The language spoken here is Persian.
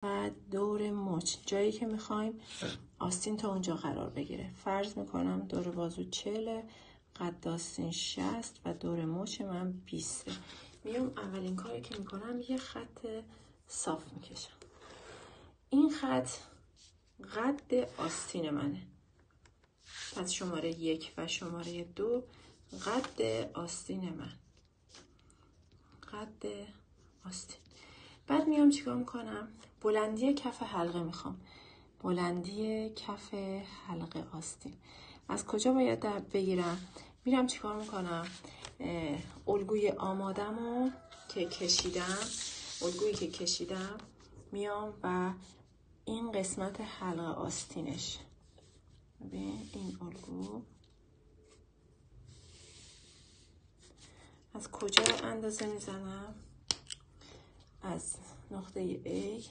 و دور مچ، جایی که میخوایم آستین تا اونجا قرار بگیره. فرض میکنم دور بازو 40، قد آستین 60 و دور مچ من 20. میام اولین کاری که میکنم یه خط صاف میکشم. این خط قد آستین منه. پس شماره 1 و شماره 2 قد آستین من. قد آستین. بعد میام چیکار میکنم؟ بلندی کف حلقه میخوام. بلندی کف حلقه آستین. از کجا باید بگیرم؟ میرم چیکار میکنم؟ الگوی آمادمو که کشیدم، الگویی که کشیدم میام و این قسمت حلقه آستینش، ببین این الگو از کجا اندازه میزنم؟ از نقطه A